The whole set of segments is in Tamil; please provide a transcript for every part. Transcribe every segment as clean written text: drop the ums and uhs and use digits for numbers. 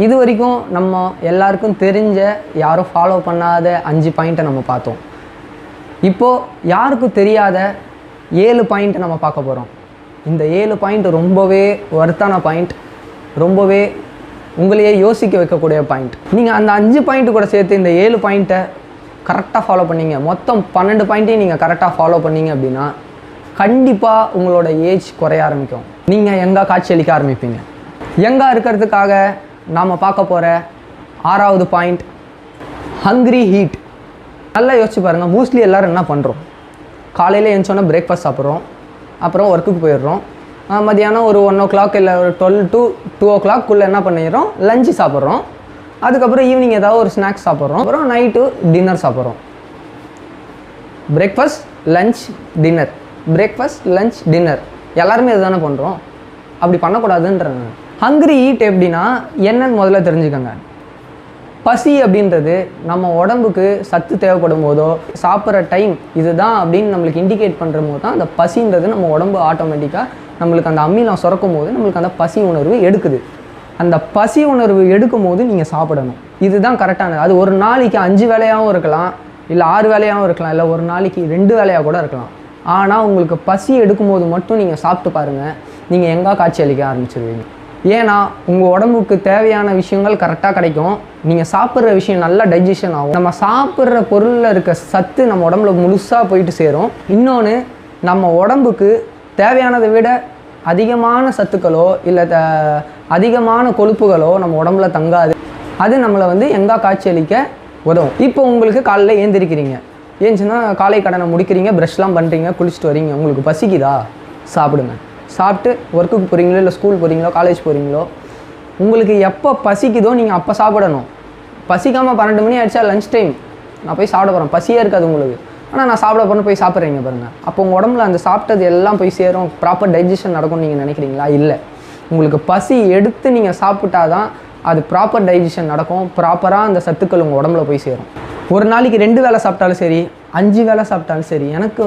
இது வரைக்கும் நம்ம எல்லாருக்கும் தெரிஞ்ச யாரும் ஃபாலோ பண்ணாத 5 பாயிண்ட்டை நம்ம பார்த்தோம். இப்போது யாருக்கும் தெரியாத 7 பாயிண்ட்டை நம்ம பார்க்க போகிறோம். இந்த 7 பாயிண்ட் ரொம்பவே வர்த்தான பாயிண்ட், ரொம்பவே உங்களையே யோசிக்க வைக்கக்கூடிய பாயிண்ட். நீங்கள் அந்த 5 பாயிண்ட்டு கூட சேர்த்து இந்த 7 பாயிண்ட்டை கரெக்டாக ஃபாலோ பண்ணிங்க, மொத்தம் 12 பாயிண்ட்டையும் நீங்கள் கரெக்டாக ஃபாலோ பண்ணிங்க அப்படின்னா கண்டிப்பாக உங்களோட ஏஜ் குறைய ஆரம்பிக்கும். நீங்கள் யங்காக காட்சியளிக்க ஆரம்பிப்பீங்க. யங்காக இருக்கிறதுக்காக நாம் பார்க்க போகிற 6வது பாயிண்ட் ஹங்க்ரி ஹீட். நல்லா யோசிச்சு பாருங்கள். மோஸ்ட்லி எல்லோரும் என்ன பண்ணுறோம், காலையில் எழுந்தோன்னா பிரேக்ஃபாஸ்ட் சாப்பிட்றோம், அப்புறம் ஒர்க்குக்கு போயிடுறோம். மதியானம் ஒரு 1 o'clock இல்லை ஒரு 12 to 2 o'clock என்ன பண்ணிடுறோம், லஞ்சு சாப்பிட்றோம். அதுக்கப்புறம் ஈவினிங் ஏதாவது ஒரு ஸ்நாக்ஸ் சாப்பிட்றோம். அப்புறம் நைட்டு டின்னர் சாப்பிட்றோம். Breakfast, lunch, dinner, breakfast, lunch, dinner. எல்லாருமே இதுதானே பண்ணுறோம். அப்படி பண்ணக்கூடாதுன்றாங்க. ஹங்க்ரி ஈட் எப்படின்னா என்னன்னு முதல்ல தெரிஞ்சுக்கோங்க. பசி அப்படின்றது நம்ம உடம்புக்கு சத்து தேவைப்படும் போதோ சாப்பிட்ற டைம் இதுதான் அப்படின்னு நம்மளுக்கு இண்டிகேட் பண்ணுற போது தான் அந்த பசின்றது நம்ம உடம்பு ஆட்டோமேட்டிக்காக நம்மளுக்கு அந்த அமிலம் சுரக்கும் போது நம்மளுக்கு அந்த பசி உணர்வு எடுக்குது. அந்த பசி உணர்வு எடுக்கும் போது நீங்கள் சாப்பிடணும். இதுதான் கரெக்டானது. அது ஒரு நாளைக்கு 5 வேளையாகவும் இருக்கலாம், இல்லை 6 வேளையாகவும் இருக்கலாம், இல்லை ஒரு நாளைக்கு 2 வேளையாக கூட இருக்கலாம். ஆனால் உங்களுக்கு பசி எடுக்கும்போது மட்டும் நீங்கள் சாப்பிட்டு பாருங்கள், நீங்கள் எங்கே காட்சி அளிக்க ஆரம்பிச்சிருவீங்க. ஏன்னா உங்கள் உடம்புக்கு தேவையான விஷயங்கள் கரெக்டாக கிடைக்கும். நீங்கள் சாப்பிட்ற விஷயம் நல்லா டைஜஷன் ஆகும். நம்ம சாப்பிட்ற பொருளில் இருக்க சத்து நம்ம உடம்புல முழுசாக போயிட்டு சேரும். இன்னொன்று, நம்ம உடம்புக்கு தேவையானதை விட அதிகமான சத்துக்களோ இல்லை அதிகமான கொழுப்புகளோ நம்ம உடம்புல தங்காது. அது நம்மளை எங்கே காட்சி அளிக்க உதவும். இப்போ உங்களுக்கு காலையில் ஏந்திரிக்கிறீங்க, ஏந்துச்சுன்னா காலை கடனை முடிக்கிறீங்க, ப்ரஷ்லாம் பண்ணுறீங்க, குளிச்சுட்டு வரீங்க. உங்களுக்கு பசிக்குதா? சாப்பிடுங்க. சாப்பிட்டு ஒர்க்குக்கு போகிறீங்களோ இல்லை ஸ்கூல் போகிறீங்களோ காலேஜ் போகிறீங்களோ, உங்களுக்கு எப்போ பசிக்குதோ நீங்கள் அப்போ சாப்பிடணும். பசிக்காமல் 12 மணி ஆகிடுச்சா லஞ்ச் டைம், நான் போய் சாப்பிட போகிறேன், பசியே இருக்காது உங்களுக்கு, ஆனால் நான் சாப்பிட போகிறேன்னு போய் சாப்பிட்றீங்க பாருங்கள். அப்போ உங்கள் உடம்புல அந்த சாப்பிட்டது எல்லாம் போய் சேரும், ப்ராப்பர் டைஜஷன் நடக்கும்னு நீங்கள் நினைக்கிறீங்களா? இல்லை. உங்களுக்கு பசி எடுத்து நீங்கள் சாப்பிட்டா தான் அது ப்ராப்பர் டைஜஷன் நடக்கும், ப்ராப்பராக அந்த சத்துக்கள் உங்கள் உடம்புல போய் சேரும். ஒரு நாளைக்கு 2 வேளை சாப்பிட்டாலும் சரி, 5 வேளை சாப்பிட்டாலும் சரி, எனக்கு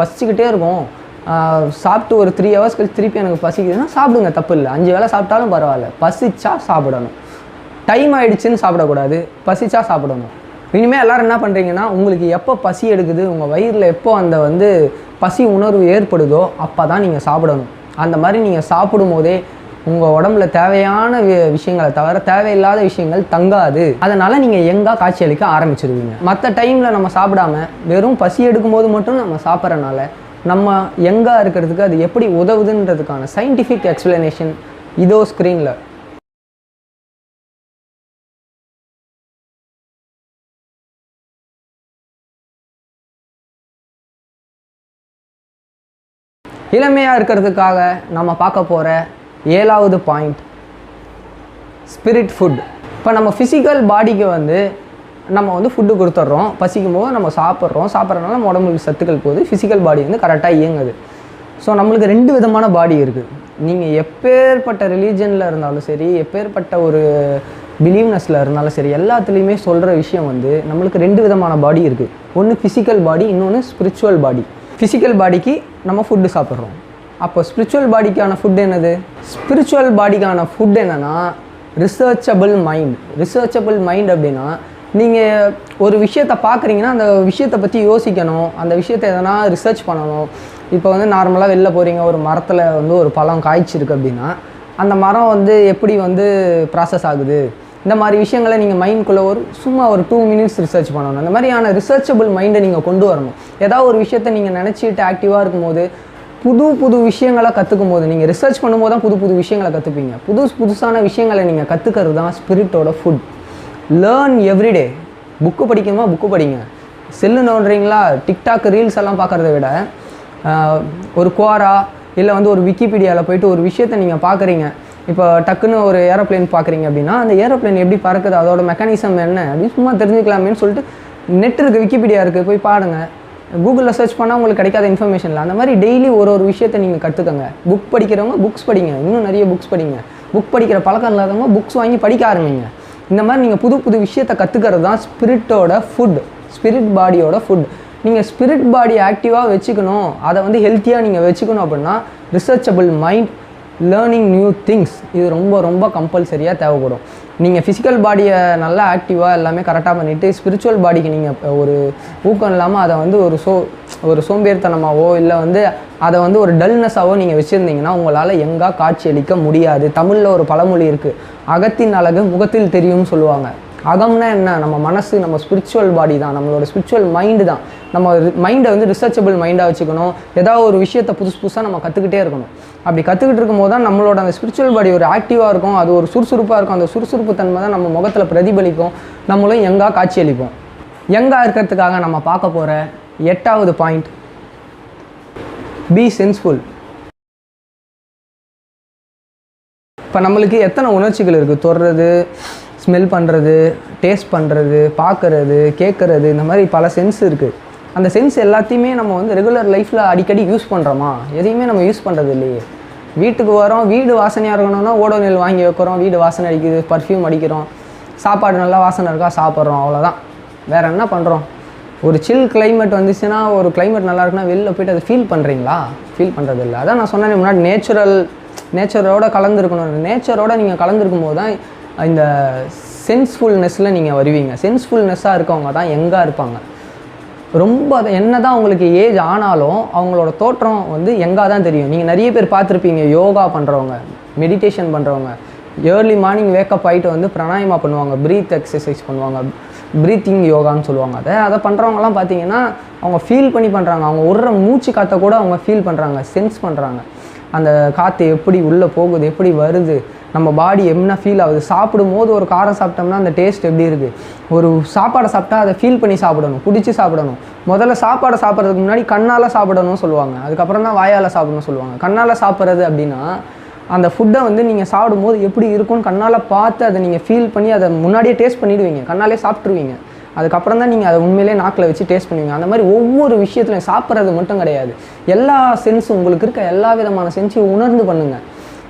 பசிச்சுக்கிட்டே இருக்கும், சாப்பிட்டு ஒரு 3 hours கழிச்சு திருப்பி எனக்கு பசிக்குதுன்னா சாப்பிடுங்க, தப்பு இல்லை. 5 வேளை சாப்பிட்டாலும் பரவாயில்ல. பசிச்சா சாப்பிடணும். டைம் ஆகிடுச்சின்னு சாப்பிடக்கூடாது, பசிச்சா சாப்பிடணும். இனிமேல் எல்லோரும் என்ன பண்ணுறீங்கன்னா, உங்களுக்கு எப்போ பசி எடுக்குது, உங்கள் வயிறில் எப்போ அந்த பசி உணர்வு ஏற்படுதோ அப்போ தான் நீங்கள் சாப்பிடணும். அந்த மாதிரி நீங்கள் சாப்பிடும் போதே உங்கள் உடம்புல தேவையான விஷயங்களை தவிர தேவையில்லாத விஷயங்கள் தங்காது. அதனால் நீங்கள் எங்கே காட்சி அளிக்க ஆரம்பிச்சிருவீங்க. மற்ற டைமில் நம்ம சாப்பிடாம வெறும் பசி எடுக்கும்போது மட்டும் நம்ம சாப்பிட்றனால நம்ம எங்கே இருக்கிறதுக்கு அது எப்படி உதவுதுன்றதுக்கான சயின்டிஃபிக் எக்ஸ்பிளனேஷன் இதோ ஸ்க்ரீனில். இளமையாக இருக்கிறதுக்காக நம்ம பார்க்க போகிற 7வது பாயிண்ட் ஸ்பிரிட் ஃபுட். இப்போ நம்ம ஃபிசிக்கல் பாடிக்கு நம்ம ஃபுட்டு கொடுத்துட்றோம், பசிக்கும் போது நம்ம சாப்பிட்றதுனால நம்ம உடம்புக்கு சத்துக்கள் போகுது, ஃபிசிக்கல் பாடி கரெக்டாக இயங்குது. ஸோ நம்மளுக்கு 2 விதமான பாடி இருக்குது. நீங்கள் எப்பேற்பட்ட ரிலீஜனில் இருந்தாலும் சரி, எப்பேற்பட்ட ஒரு பிலீவ்னஸில் இருந்தாலும் சரி, எல்லாத்துலேயுமே சொல்கிற விஷயம் நம்மளுக்கு 2 விதமான பாடி இருக்குது. ஒன்று ஃபிசிக்கல் பாடி, இன்னொன்று ஸ்பிரிச்சுவல் பாடி. ஃபிசிக்கல் பாடிக்கு நம்ம ஃபுட்டு சாப்பிட்றோம். அப்போ ஸ்பிரிச்சுவல் பாடிக்கான ஃபுட் என்னது? ஸ்பிரிச்சுவல் பாடிக்கான ஃபுட் என்னென்னா ரிசர்ச்சபிள் மைண்ட். ரிசர்ச்சபிள் மைண்ட் அப்படின்னா, நீங்கள் ஒரு விஷயத்தை பார்க்குறீங்கன்னா அந்த விஷயத்தை பற்றி யோசிக்கணும், அந்த விஷயத்தை எதனா ரிசர்ச் பண்ணணும். இப்போ நார்மலாக வெளில போகிறீங்க, ஒரு மரத்தில் ஒரு பழம் காய்ச்சிருக்கு அப்படின்னா அந்த மரம் எப்படி ப்ராசஸ் ஆகுது, இந்த மாதிரி விஷயங்களை நீங்கள் மைண்ட்குள்ளே சும்மா ஒரு 2 minutes ரிசர்ச் பண்ணணும். அந்த மாதிரியான ரிசர்ச்சபிள் மைண்டை நீங்கள் கொண்டு வரணும். ஏதாவது ஒரு விஷயத்தை நீங்கள் நினச்சிட்டு ஆக்டிவாக இருக்கும்போது புது விஷயங்களை கற்றுக்கும் போது, நீங்கள் ரிசர்ச் பண்ணும்போது தான் புது விஷயங்களை கற்றுப்பீங்க. புதுசான விஷயங்களை நீங்கள் கற்றுக்கிறது தான் ஸ்பிரிட்டோட ஃபுட். Learn everyday. புக்கு படிக்கணுமா புக்கு படிங்க. செல்லு நோண்டுறீங்களா, டிக்டாக் ரீல்ஸ் எல்லாம் பார்க்குறத விட ஒரு குவாரா இல்லை ஒரு விக்கிபீடியாவில் போய்ட்டு ஒரு விஷயத்தை நீங்கள் பார்க்குறீங்க. இப்போ டக்குன்னு ஒரு ஏரோப்ளேன் பார்க்குறீங்க அப்படின்னா அந்த ஏரோப்ளேன் எப்படி பறக்குது, அதோட மெக்கானிசம் என்ன அப்படின்னு சும்மா தெரிஞ்சுக்கலாமேன்னு சொல்லிட்டு நெட் இருக்குது, விக்கிபீடியா இருக்குது, போய் பாருங்கள். கூகுளில் சர்ச் பண்ணால் உங்களுக்கு கிடைக்காத இன்ஃபர்மேஷன் இல்லை. அந்த மாதிரி டெய்லி ஒரு விஷயத்தை நீங்கள் கற்றுக்கங்க. புக் படிக்கிறவங்க புக்ஸ் படிங்க, இன்னும் நிறைய புக்ஸ் படிங்க. புக் படிக்கிற பழக்கம் இல்லாதவங்க புக்ஸ் வாங்கி படிக்க ஆரம்பிங்க. இந்த மாதிரி நீங்கள் புது விஷயத்தை கற்றுக்கிறது தான் ஸ்பிரிட்டோட ஃபுட், ஸ்பிரிட் பாடியோட ஃபுட். நீங்கள் ஸ்பிரிட் பாடி ஆக்டிவாக வச்சுக்கணும், அதை ஹெல்த்தியாக நீங்கள் வச்சுக்கணும் அப்படின்னா ரிசர்ச்சபிள் மைண்ட் லேர்னிங் நியூ திங்ஸ். இது ரொம்ப ரொம்ப கம்பல்சரியாக தேவைப்படும். நீங்கள் ஃபிசிக்கல் பாடியை நல்லா ஆக்டிவாக எல்லாமே கரெக்டாக பண்ணிவிட்டு ஸ்பிரிச்சுவல் பாடிக்கு நீங்கள் ஒரு ஊக்கம் இல்லாமல் அதை வந்து ஒரு சோம்பேறித்தனமாகவோ இல்லை வந்து அதை வந்து ஒரு டல்னஸாகவோ நீங்கள் வச்சுருந்தீங்கன்னா உங்களால் எங்கே காட்சி அளிக்க முடியாது. தமிழில் ஒரு பழமொழி இருக்குது, அகத்தின் அழகு முகத்தில் தெரியும்னு சொல்லுவாங்க. அகம்னா என்ன? நம்ம மனசு, நம்ம ஸ்பிரிச்சுவல் பாடி தான், நம்மளோட ஸ்பிரிச்சுவல் மைண்டு தான். நம்ம மைண்டை வந்து ரிசர்ச்சபிள் மைண்டாக வச்சுக்கணும். ஏதாவது ஒரு விஷயத்தை புதுசாக நம்ம கற்றுக்கிட்டே இருக்கணும். அப்படி கற்றுக்கிட்டு இருக்கும்போது தான் நம்மளோட அந்த ஸ்பிரிச்சுவல் பாடி ஒரு ஆக்டிவாக இருக்கும், அது ஒரு சுறுசுறுப்பாக இருக்கும். அந்த சுறுசுறுப்பு தன்மை தான் நம்ம முகத்தில் பிரதிபலிக்கும், நம்மளும் யங்கா காட்சி அளிப்போம். யங்கா இருக்கிறதுக்காக நம்ம பார்க்க போகிற 8வது பாயிண்ட், பி சென்ஸ்ஃபுல். இப்போ நம்மளுக்கு எத்தனை உணர்ச்சிகள் இருக்குது? தொடுறது, ஸ்மெல் பண்ணுறது, டேஸ்ட் பண்ணுறது, பார்க்குறது, கேட்குறது, இந்த மாதிரி பல சென்ஸ் இருக்குது. அந்த சென்ஸ் எல்லாத்தையுமே நம்ம வந்து ரெகுலர் லைஃப்பில் அடிக்கடி யூஸ் பண்ணுறோமா? எதையுமே நம்ம யூஸ் பண்ணுறது இல்லையே. வீட்டுக்கு வரோம், வீடு வாசனையாக இருக்கணும்னா ஓடோனில் வாங்கி வைக்கிறோம், வீடு வாசனை அடிக்குது, பர்ஃப்யூம் அடிக்கிறோம், சாப்பாடு நல்லா வாசனை இருக்கா சாப்பிட்றோம், அவ்வளோதான். வேறு என்ன பண்ணுறோம்? ஒரு சில் கிளைமேட் வந்துச்சுன்னா, ஒரு கிளைமேட் நல்லா இருக்குன்னா வெளில போய்ட்டு அதை ஃபீல் பண்ணுறீங்களா? ஃபீல் பண்ணுறது இல்லை. அதான் நான் சொன்னேன் முன்னாடி, நேச்சரோட கலந்துருக்கணும். நேச்சரோட நீங்கள் கலந்துருக்கும் போது தான் இந்த சென்ஸ்ஃபுல்னஸில் நீங்கள் வருவீங்க. சென்ஸ்ஃபுல்னஸ்ஸாக இருக்கவங்க தான் யங்காக இருப்பாங்க. ரொம்ப என்ன தான் அவங்களுக்கு ஏஜ் ஆனாலும் அவங்களோட தோற்றம் வந்து யங்காக தான் தெரியும். நீங்கள் நிறைய பேர் பார்த்துருப்பீங்க, யோகா பண்ணுறவங்க, மெடிடேஷன் பண்ணுறவங்க, ஏர்லி மார்னிங் வேக்கப் ஆகிட்டு வந்து பிராணாயமா பண்ணுவாங்க, ப்ரீத் எக்ஸசைஸ் பண்ணுவாங்க, ப்ரீத்திங் யோகான்னு சொல்லுவாங்க. அதை பண்ணுறவங்கலாம் பார்த்தீங்கன்னா அவங்க ஃபீல் பண்ணி பண்ணுறாங்க. அவங்க விடுற மூச்சு காற்றை கூட அவங்க ஃபீல் பண்ணுறாங்க, சென்ஸ் பண்ணுறாங்க. அந்த காற்று எப்படி உள்ளே போகுது, எப்படி வருது, நம்ம பாடி என்ன ஃபீல் ஆகுது. சாப்பிடும்போது ஒரு காரம் சாப்பிட்டோம்னா அந்த டேஸ்ட் எப்படி இருக்குது. ஒரு சாப்பாடை சாப்பிட்டா அதை ஃபீல் பண்ணி சாப்பிடணும், பிடிச்சி சாப்பிடணும். முதல்ல சாப்பாடை சாப்பிட்றதுக்கு முன்னாடி கண்ணால் சாப்பிடணும்னு சொல்லுவாங்க, அதுக்கப்புறம் தான் வாயால் சாப்பிடணும்னு சொல்லுவாங்க. கண்ணால் சாப்பிட்றது அப்படின்னா அந்த ஃபுட்டை வந்து நீங்கள் சாப்பிடும்போது எப்படி இருக்கும்னு கண்ணால் பார்த்து அதை நீங்கள் ஃபீல் பண்ணி அதை முன்னாடியே டேஸ்ட் பண்ணிவிடுவீங்க, கண்ணாலே சாப்பிட்ருவீங்க. அதுக்கப்புறம் தான் நீங்கள் அதை உண்மையிலே நாக்கில் வச்சு டேஸ்ட் பண்ணுவீங்க. அந்த மாதிரி ஒவ்வொரு விஷயத்துலையும் சாப்பிட்றது மட்டும் கிடையாது, எல்லா சென்ஸும் உங்களுக்கு இருக்க எல்லா விதமான சென்ஸையும் உணர்ந்து பண்ணுங்கள்.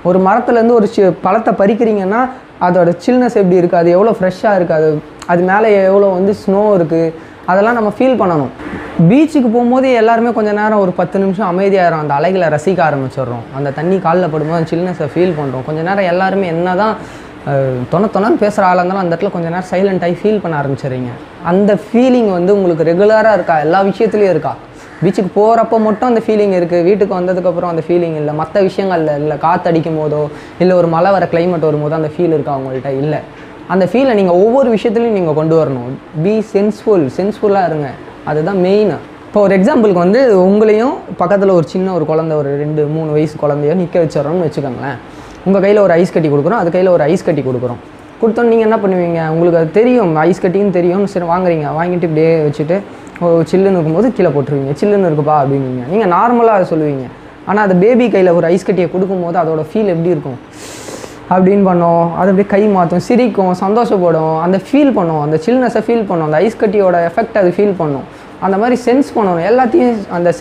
ஒரு மரத்துலேருந்து ஒரு பழத்தை பறிக்கிறீங்கன்னா அதோட சில்னஸ் எப்படி இருக்குது, அது எவ்வளோ ஃப்ரெஷ்ஷாக இருக்குது, அது மேலே எவ்வளோ வந்து ஸ்னோ இருக்குது, அதெல்லாம் நம்ம ஃபீல் பண்ணணும். பீச்சுக்கு போகும்போது எல்லாருமே கொஞ்சம் நேரம் ஒரு 10 நிமிஷம் அமைதியாகிறோம், அந்த அலைகளை ரசிக்க ஆரம்பிச்சிடுறோம். அந்த தண்ணி காலில் படும்போது அந்த சில்னஸை ஃபீல் பண்ணுறோம். கொஞ்சம் நேரம் எல்லாருமே என்ன தான் தொண்ணு பேசுகிற ஆளாக இருந்தாலும் அந்த இடத்துல கொஞ்சம் நேரம் சைலண்ட்டாகி ஃபீல் பண்ண ஆரம்பிச்சிடுறீங்க. அந்த ஃபீலிங் வந்து உங்களுக்கு ரெகுலராக இருக்கா? எல்லா விஷயத்துலையும் இருக்கா? பீச்சுக்கு போகிறப்போ மட்டும் அந்த ஃபீலிங் இருக்குது, வீட்டுக்கு வந்ததுக்கப்புறம் அந்த ஃபீலிங் இல்லை, மற்ற விஷயங்கள்ல இல்லை, காற்றடிக்கும் போதோ இல்லை ஒரு மழை வர கிளைமேட் வரும்போதோ அந்த ஃபீல் இருக்கா அவங்கள்ட்ட? இல்லை. அந்த ஃபீலை நீங்கள் ஒவ்வொரு விஷயத்துலையும் நீங்கள் கொண்டு வரணும். பி சென்ஸ்ஃபுல்லாக இருங்க, அதுதான் மெயின். இப்போ ஒரு எக்ஸாம்பிளுக்கு வந்து உங்களையும் பக்கத்தில் ஒரு சின்ன ஒரு குழந்தை, ஒரு 2-3 வயசு குழந்தையோ நிற்க வச்சிடறோம்னு வச்சுக்கோங்களேன். உங்கள் கையில் ஒரு ஐஸ் கட்டி கொடுக்குறோம், அது கையில் ஒரு ஐஸ் கட்டி கொடுத்தோன்னு நீங்கள் என்ன பண்ணுவீங்க? உங்களுக்கு அது தெரியும், ஐஸ் கட்டின்னு தெரியும், சரி வாங்குறீங்க, வாங்கிட்டு இப்படியே வச்சுட்டு சில்லுன்னு இருக்கும்போது கீழே போட்டுருவீங்க, சில்லுன்னு இருக்குப்பா அப்படின்வீங்க. நீங்கள் நார்மலாக அதை சொல்லுவீங்க. ஆனால் அது பேபி கையில் ஒரு ஐஸ் கட்டியை கொடுக்கும்போது அதோட ஃபீல் எப்படி இருக்கும் அப்படின்னு பண்ணோம். அது அப்படியே கை மாற்றும், சிரிக்கும், சந்தோஷப்படும், அந்த ஃபீல் பண்ணும், அந்த சில்னஸை ஃபீல் பண்ணும், அந்த ஐஸ் கட்டியோட எஃபெக்ட் அது ஃபீல் பண்ணும். அந்த மாதிரி சென்ஸ் பண்ணணும் எல்லாத்தையும். அந்த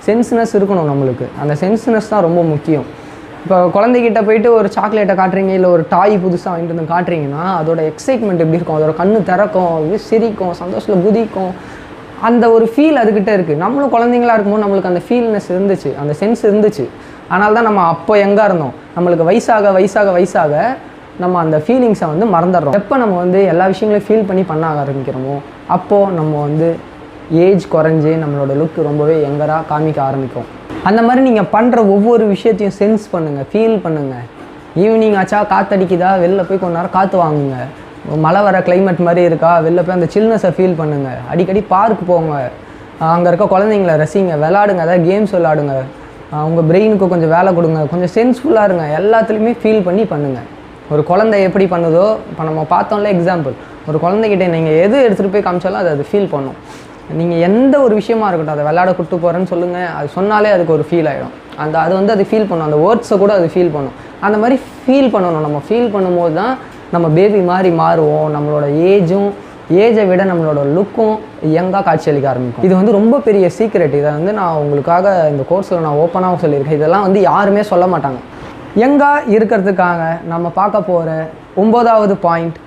சென்ஸ்னஸ் இருக்கணும் நம்மளுக்கு. அந்த சென்ஸ்னஸ் தான் ரொம்ப முக்கியம். இப்போ குழந்தைகிட்ட போயிட்டு ஒரு சாக்லேட்டை காட்டுறீங்க, இல்லை ஒரு டாய் புதுசாக வாங்கிட்டு வந்து காட்டுறீங்கன்னா அதோட எக்ஸைட்மெண்ட் எப்படி இருக்கும், அதோட கண்ணு திறக்கும், சிரிக்கும், சந்தோஷத்தில் குதிக்கும், அந்த ஒரு ஃபீல் அதுக்கிட்ட இருக்குது. நம்மளும் குழந்தைங்களா இருக்கும்போது நம்மளுக்கு அந்த ஃபீல்னஸ் இருந்துச்சு, அந்த சென்ஸ் இருந்துச்சு. அதனால தான் நம்ம அப்போ எங்கே இருந்தோம், நம்மளுக்கு வயசாக நம்ம அந்த ஃபீலிங்ஸை வந்து மறந்துடுறோம். எப்போ நம்ம வந்து எல்லா விஷயங்களையும் ஃபீல் பண்ணி பண்ண ஆரம்பிக்கிறோமோ அப்போது நம்ம வந்து ஏஜ் குறைஞ்சி நம்மளோட லுக் ரொம்பவே யங்கராக காமிக்க ஆரம்பிக்கும். அந்த மாதிரி நீங்கள் பண்ணுற ஒவ்வொரு விஷயத்தையும் சென்ஸ் பண்ணுங்கள், ஃபீல் பண்ணுங்கள். ஈவினிங் ஆச்சா காற்றடிக்குதா, வெளில போய் கொஞ்ச நேரம் காற்று வாங்குங்க. மழை வர கிளைமேட் மாதிரி இருக்கா, வெளில போய் அந்த சில்னஸை ஃபீல் பண்ணுங்கள். அடிக்கடி பார்க் போங்க, அங்கே இருக்க குழந்தைங்கள ரசிங்க, விளாடுங்க, அதாவது கேம்ஸ் விளாடுங்க. உங்கள் பிரெயினுக்கு கொஞ்சம் வேலை கொடுங்க, கொஞ்சம் சென்ஸ்ஃபுல்லாக இருங்க. எல்லாத்துலேயுமே ஃபீல் பண்ணி பண்ணுங்கள். ஒரு குழந்தை எப்படி பண்ணுதோ, இப்போ நம்ம பார்த்தோம்ல எக்ஸாம்பிள், ஒரு குழந்தைகிட்ட நீங்கள் எது எடுத்துகிட்டு போய் காமிச்சாலும் அது ஃபீல் பண்ணும். நீங்கள் எந்த ஒரு விஷயமா இருக்கட்டும், அதை விளையாட கூட்டு போகிறேன்னு சொல்லுங்கள், அது சொன்னாலே அதுக்கு ஒரு ஃபீல் ஆகிடும். அது வந்து அது ஃபீல் பண்ணும், அந்த வேர்ட்ஸை கூட அது ஃபீல் பண்ணும். அந்த மாதிரி ஃபீல் பண்ணணும். நம்ம ஃபீல் பண்ணும்போது தான் நம்ம பேபி மாதிரி மாறுவோம். நம்மளோட ஏஜை விட நம்மளோட லுக்கும் யங்காக காட்சியளிக்க ஆரம்பிக்கும். இது வந்து ரொம்ப பெரிய சீக்ரெட். இதை வந்து நான் உங்களுக்காக இந்த கோர்ஸில் நான் ஓப்பனாக சொல்லியிருக்கேன். இதெல்லாம் வந்து யாருமே சொல்ல மாட்டாங்க. யங்காக இருக்கிறதுக்காக நம்ம பார்க்க போகிற 9வது பாயிண்ட்,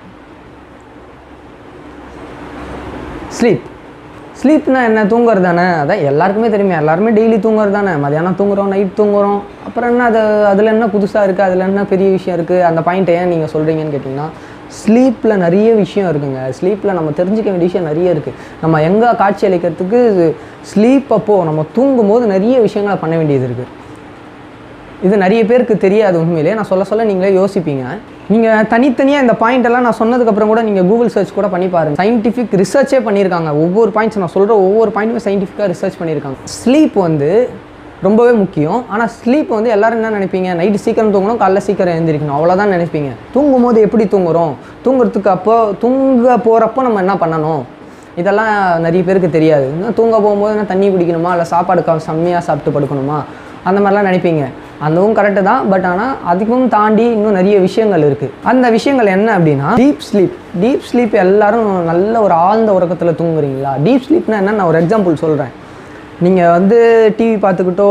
ஸ்லீப். ஸ்லீப்னா என்ன? தூங்குறது தானே. அதான் எல்லாருக்குமே தெரியுமே, எல்லாருமே டெய்லி தூங்குறது தானே. மதியானம் தூங்குறோம், நைட் தூங்குறோம். அப்புறம் என்ன அதில் என்ன புதுசாக இருக்குது, அதில் என்ன பெரிய விஷயம் இருக்குது? அந்த பாயிண்ட்டை ஏன் நீங்கள் சொல்கிறீங்கன்னு கேட்டிங்கன்னா, ஸ்லீப்பில் நிறைய விஷயம் இருக்குங்க. ஸ்லீப்பில் நம்ம தெரிஞ்சிக்க வேண்டிய விஷயம் நிறைய இருக்குது. நம்ம எங்கே காட்சி அளிக்கிறதுக்கு ஸ்லீப் அப்போது நம்ம தூங்கும்போது நிறைய விஷயங்களை பண்ண வேண்டியது இருக்குது. இது நிறைய பேருக்கு தெரியாது. உண்மையிலே நான் சொல்ல நீங்களே யோசிப்பீங்க. நீங்கள் தனித்தனியாக இந்த பாயிண்டெல்லாம் நான் சொன்னதுக்கப்புறம் கூட நீங்கள் கூகுள் சர்ச் கூட பண்ணி பாருங்கள். சயின்டிஃபிக் ரிசர்ச்சே பண்ணியிருக்காங்க. ஒவ்வொரு பாயிண்ட்ஸ் நான் சொல்கிற ஒவ்வொரு பாயிண்ட்டுமே சயின்டிஃபிக்காக ரிசர்ச் பண்ணியிருக்காங்க. ஸ்லீப் வந்து ரொம்பவே முக்கியம். ஆனால் ஸ்லீப் வந்து எல்லோரும் என்ன நினைப்பீங்க? நைட்டு சீக்கிரம் தூங்கணும், காலைல சீக்கிரம் எழுந்திரிக்கணும், அவ்வளோதான் நினைப்பீங்க. தூங்கும்போது எப்படி தூங்குறோம், தூங்குறதுக்கு அப்போ தூங்க போகிறப்போ நம்ம என்ன பண்ணணும், இதெல்லாம் நிறைய பேருக்கு தெரியாது. தூங்க போகும்போது என்ன தண்ணி குடிக்கணுமா, இல்லை சாப்பாடு செம்மையாக சாப்பிட்டு படுக்கணுமா, அந்த மாதிரிலாம் நினைப்பீங்க. அதுவும் கரெக்டு தான். பட் ஆனால் அதுக்கும் தாண்டி இன்னும் நிறைய விஷயங்கள் இருக்குது. அந்த விஷயங்கள் என்ன அப்படின்னா, டீப் ஸ்லீப் எல்லாரும் நல்ல ஒரு ஆழ்ந்த உறக்கத்தில் தூங்குறீங்களா? டீப் ஸ்லீப்னா என்ன, நான் ஒரு எக்ஸாம்பிள் சொல்கிறேன். நீங்கள் வந்து டிவி பார்த்துக்கிட்டோ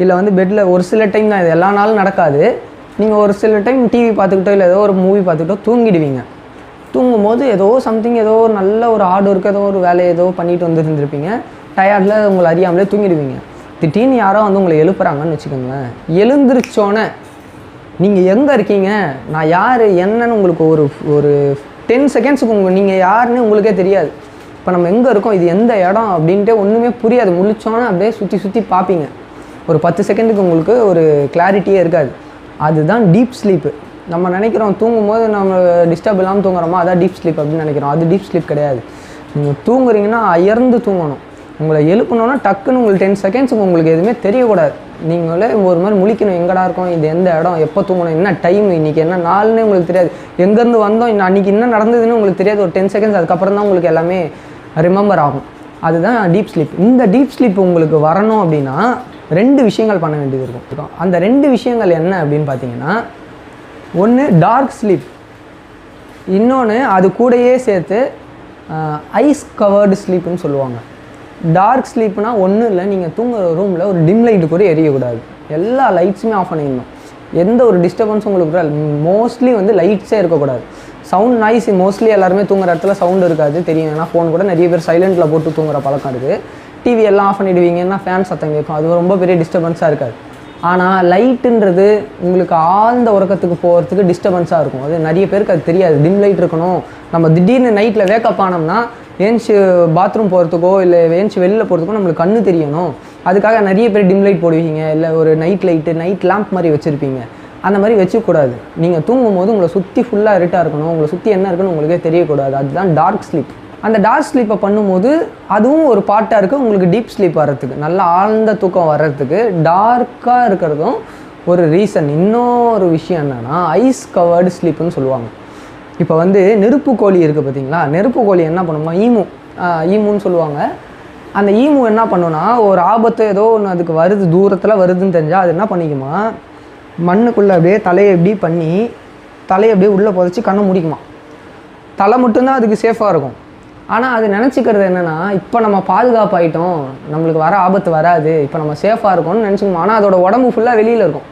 இல்லை வந்து பெட்டில் ஒரு சில டைம் தான், இது எல்லா நாளும் நடக்காது. நீங்கள் ஒரு சில டைம் டிவி பார்த்துக்கிட்டோ இல்லை ஏதோ ஒரு மூவி பார்த்துக்கிட்டோ தூங்கிடுவீங்க. தூங்கும்போது ஏதோ சம்திங், ஏதோ நல்ல ஒரு ஹார்ட் ஒர்க், ஏதோ ஒரு வேலையை ஏதோ பண்ணிட்டு வந்துருந்துருப்பீங்க. டயர்டில் உங்களை அறியாமலே தூங்கிடுவீங்க. திடீர்னு யாரோ வந்து உங்களை எழுப்புறாங்கன்னு வச்சுக்கோங்களேன். எழுந்திரிச்சோன்னே நீங்கள் எங்கே இருக்கீங்க, நான் யார் என்னன்னு உங்களுக்கு ஒரு 10 செகண்ட்ஸுக்கு நீங்கள் யாருன்னு உங்களுக்கே தெரியாது. இப்போ நம்ம எங்கே இருக்கோம், இது எந்த இடம் அப்படின்ட்டு ஒன்றுமே புரியாது. முழிச்சோன்னே அப்படியே சுற்றி பார்ப்பீங்க. ஒரு 10 செகண்டுக்கு உங்களுக்கு ஒரு கிளாரிட்டியே இருக்காது. அதுதான் டீப் ஸ்லீப்பு. நம்ம நினைக்கிறோம் தூங்கும்போது நம்ம டிஸ்டர்ப் இல்லாமல் தூங்குறோமா, அதான் டீப் ஸ்லீப் அப்படின்னு நினைக்கிறோம். அது டீப் ஸ்லீப் கிடையாது. நீங்கள் தூங்குறீங்கன்னா அயர்ந்து தூங்கணும். உங்களை எழுப்பணுன்னா டக்குன்னு உங்களுக்கு 10 செகண்ட்ஸுக்கு உங்களுக்கு எதுவுமே தெரியக்கூடாது. நீங்களே ஒரு மாதிரி முழிக்கணும், எங்கடா இருக்கோம், இது எந்த இடம், எப்போ தூங்கணும், என்ன டைம், இன்றைக்கி என்ன நாள்னே உங்களுக்கு தெரியாது. எங்கேருந்து வந்தோம், அன்றைக்கி என்ன நடந்ததுன்னு உங்களுக்கு தெரியாது. ஒரு 10 செகண்ட்ஸ் அதுக்கப்புறம் தான் உங்களுக்கு எல்லாமே ரிமெம்பர் ஆகும். அதுதான் டீப் ஸ்லீப். இந்த டீப் ஸ்லீப் உங்களுக்கு வரணும் அப்படின்னா 2 விஷயங்கள் பண்ண வேண்டியது இருக்கும். அந்த 2 விஷயங்கள் என்ன அப்படின்னு பார்த்தீங்கன்னா, ஒன்று டார்க் ஸ்லீப், இன்னொன்று அது கூடயே சேர்த்து ஐஸ் கவர்டு ஸ்லீப்புன்னு சொல்லுவாங்க. டார்க் ஸ்லீப்னா ஒன்றும் இல்லை, நீங்கள் தூங்குற ரூமில் ஒரு டிம் லைட்டு கூட எரியக்கூடாது. எல்லா லைட்ஸுமே ஆஃப் பண்ணிடணும். எந்த ஒரு டிஸ்டர்பன்ஸும் உங்களுக்கு மோஸ்ட்லி வந்து லைட்ஸே இருக்கக்கூடாது. சவுண்ட் நாய்ஸ் மோஸ்ட்லி எல்லாருமே தூங்குற இடத்துல சவுண்ட் இருக்காது தெரியும். ஏன்னா ஃபோன் கூட நிறைய பேர் சைலண்ட்டில் போட்டு தூங்குற பழக்கம் இருக்குது. டிவி எல்லாம் ஆஃப் பண்ணிவிடுவீங்கன்னா ஃபேன் சத்தம் கேட்கும், அது ரொம்ப பெரிய டிஸ்டர்பன்ஸாக இருக்காது. ஆனால் லைட்டுன்றது உங்களுக்கு ஆழ்ந்த உறக்கத்துக்கு போகிறதுக்கு டிஸ்டர்பன்ஸாக இருக்கும். அது நிறைய பேருக்கு அது தெரியாது. டிம் லைட் இருக்கணும். நம்ம திடீர்னு நைட்டில் வேக்கப் ஆனோம்னா ஏன்ச்சு பாத்ரூம் போகிறதுக்கோ இல்லை ஏன்ச்சு வெளியில் போகிறதுக்கோ நம்மளுக்கு கண்ணு தெரியணும். அதுக்காக நிறைய பேர் டிம் லைட் போடுவீங்க, இல்லை ஒரு நைட் லைட்டு நைட் லேம்ப் மாதிரி வச்சுருப்பீங்க. அந்த மாதிரி வச்சுக்கூடாது. நீங்கள் தூங்கும்போது உங்களை சுற்றி ஃபுல்லாக இருட்டாக இருக்கணும். உங்களை சுற்றி என்ன இருக்குன்னு உங்களுக்கே தெரியக்கூடாது. அதுதான் டார்க் ஸ்லீப். அந்த டார்க் ஸ்லீப்பை பண்ணும்போது அதுவும் ஒரு பார்ட்டாக இருக்குது. உங்களுக்கு டீப் ஸ்லீப் வர்றதுக்கு, நல்ல ஆழ்ந்த தூக்கம் வர்றதுக்கு டார்க்காக இருக்கிறதும் ஒரு ரீசன். இன்னொரு விஷயம் என்னென்னா ஐஸ் கவர்டு ஸ்லீப்புன்னு சொல்லுவாங்க. இப்போ வந்து நெருப்பு கோழி இருக்குது பார்த்தீங்களா, நெருப்பு கோழி என்ன பண்ணுமா, ஈமுன்னு சொல்லுவாங்க. அந்த ஈமு என்ன பண்ணுன்னா, ஒரு ஆபத்து ஏதோ ஒன்று அதுக்கு வருது, தூரத்தில் வருதுன்னு தெரிஞ்சால் அது என்ன பண்ணிக்குமா, மண்ணுக்குள்ளே அப்படியே தலையை எப்படி பண்ணி தலையை அப்படியே உள்ளே புதைச்சி கண்ணை முடிக்குமா. தலை மட்டும்தான் அதுக்கு சேஃபாக இருக்கும். ஆனால் அது நினச்சிக்கிறது என்னென்னா, இப்போ நம்ம பாதுகாப்பாயிட்டோம், நம்மளுக்கு வர ஆபத்து வராது, இப்போ நம்ம சேஃபாக இருக்கோம்னு நினச்சிக்குமா. ஆனால் அதோட உடம்பு ஃபுல்லாக வெளியில் இருக்கும்.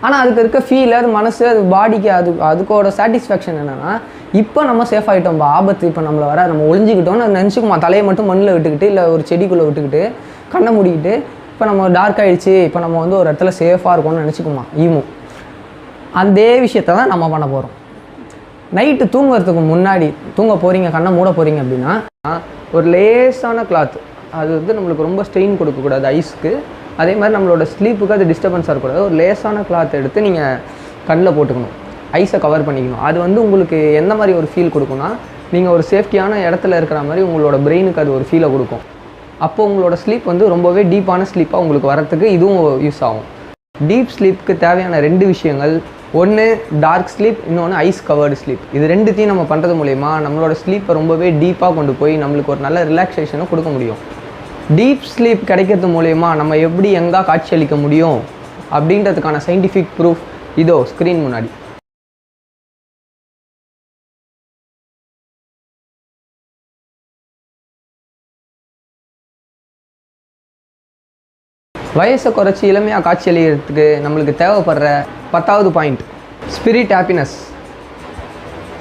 ஆனால் அதுக்கு இருக்க ஃபீல், அது மனசு, அது பாடிக்கு அதுக்கோட சாட்டிஸ்ஃபேக்ஷன் என்னென்னா, இப்போ நம்ம சேஃப் ஆகிட்டோம்பா, ஆபத்து இப்போ நம்மளை வர, நம்ம ஒளிஞ்சிக்கிட்டோம்னு அது நினச்சிக்குமா. தலையை மட்டும் மண்ணில் விட்டுக்கிட்டு இல்லை ஒரு செடிக்குள்ளே விட்டுக்கிட்டு கண்ணை மூடிக்கிட்டு இப்போ நம்ம டார்க் ஆகிடுச்சு, இப்போ நம்ம வந்து ஒரு இடத்துல சேஃபாக இருக்கோம்னு நினச்சிக்குமா ஈமு. அதே விஷயத்தை தான் நம்ம பண்ண போகிறோம். நைட்டு தூங்குறதுக்கு முன்னாடி தூங்க போகிறீங்க, கண்ணை மூட போகிறீங்க அப்படின்னா ஒரு லேசான கிளாத், அது வந்து நம்மளுக்கு ரொம்ப ஸ்ட்ரெயின் கொடுக்கக்கூடாது ஐஸ்க்கு. அதே மாதிரி நம்மளோட ஸ்லீப்புக்கு அது டிஸ்டர்பன்ஸாக இருக்கக்கூடாது. ஒரு லேசான கிளாத் எடுத்து நீங்கள் கண்ணில் போட்டுக்கணும், ஐஸை கவர் பண்ணிக்கணும். அது வந்து உங்களுக்கு எந்த மாதிரி ஒரு ஃபீல் கொடுக்கும்னா, நீங்கள் ஒரு சேஃப்டியான இடத்துல இருக்கிற மாதிரி உங்களோட பிரெயினுக்கு அது ஒரு ஃபீலை கொடுக்கும். அப்போது உங்களோட ஸ்லீப் வந்து ரொம்பவே டீப்பான ஸ்லீப்பாக உங்களுக்கு வரத்துக்கு இதுவும் யூஸ் ஆகும். டீப் ஸ்லீப்புக்கு தேவையான 2 விஷயங்கள், ஒன்று டார்க் ஸ்லீப், இன்னொன்று ஐஸ் கவர்டு ஸ்லீப். இது 2த்தையும் நம்ம பண்ணுறது மூலயமா நம்மளோட ஸ்லீப்பை ரொம்பவே டீப்பாக கொண்டு போய் நம்மளுக்கு ஒரு நல்ல ரிலாக்ஸேஷனை கொடுக்க முடியும். டீப் ஸ்லீப் கிடைக்கிறது மூலயமா நம்ம எப்படி எங்கே காட்சியளிக்க முடியும் அப்படின்றதுக்கான சயின்டிஃபிக் ப்ரூஃப் இதோ ஸ்க்ரீன் முன்னாடி. வயசை குறைச்சி இளமையாக காட்சியளிக்கிறதுக்கு நம்மளுக்கு தேவைப்படுற 10வது point spirit happiness.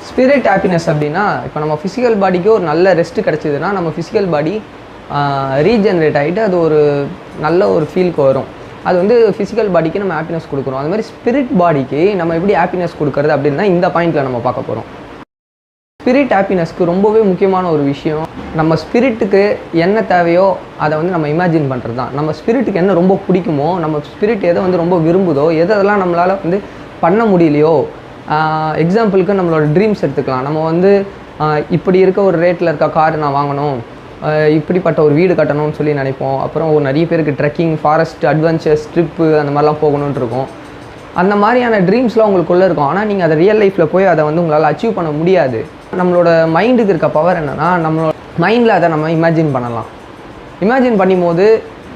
Spirit happiness அப்படின்னா இப்போ நம்ம ஃபிசிக்கல் பாடிக்கு ஒரு நல்ல ரெஸ்ட்டு கிடச்சிதுன்னா நம்ம ஃபிசிக்கல் பாடி ரீஜென்ரேட் ஆகிட்டு அது ஒரு நல்ல ஒரு ஃபீலுக்கு வரும். அது வந்து ஃபிசிக்கல் பாடிக்கு நம்ம ஹாப்பினஸ் கொடுக்குறோம். அது மாதிரி ஸ்பிரிட் பாடிக்கு நம்ம எப்படி ஹாப்பினஸ் கொடுக்குறது அப்படின்னா இந்த பாயிண்டில் நம்ம பார்க்க போகிறோம். ஸ்பிரிட் ஹாப்பினஸ்க்கு ரொம்பவே முக்கியமான ஒரு விஷயம், நம்ம ஸ்பிரிட்டுக்கு என்ன தேவையோ அதை வந்து நம்ம இமேஜின் பண்ணுறது தான். நம்ம ஸ்பிரிட்டுக்கு என்ன ரொம்ப பிடிக்குமோ, நம்ம ஸ்பிரிட் எதை வந்து ரொம்ப விரும்புதோ, எதெல்லாம் நம்மளால் வந்து பண்ண முடியலையோ, எக்ஸாம்பிளுக்கு நம்மளோட ட்ரீம்ஸ் எடுத்துக்கலாம். நம்ம வந்து இப்படி இருக்க ஒரு ரேட்டில் இருக்க கார் நான் வாங்கணும், இப்படிப்பட்ட ஒரு வீடு கட்டணும்னு சொல்லி நினைப்போம். அப்புறம் நிறைய பேருக்கு ட்ரெக்கிங், ஃபாரஸ்ட், அட்வென்ச்சர்ஸ், ட்ரிப்பு அந்த மாதிரிலாம் போகணுன்னு இருக்கும். அந்த மாதிரியான ட்ரீம்ஸ்லாம் உங்களுக்குள்ளே இருக்கும். ஆனால் நீங்கள் அதை ரியல் லைஃப்பில் போய் அதை வந்து உங்களால் அச்சீவ் பண்ண முடியாது. நம்மளோட மைண்டுக்கு இருக்க பவர் என்னென்னா, நம்மளோட மைண்டில் அதை நம்ம இமேஜின் பண்ணலாம். இமேஜின் பண்ணும்போது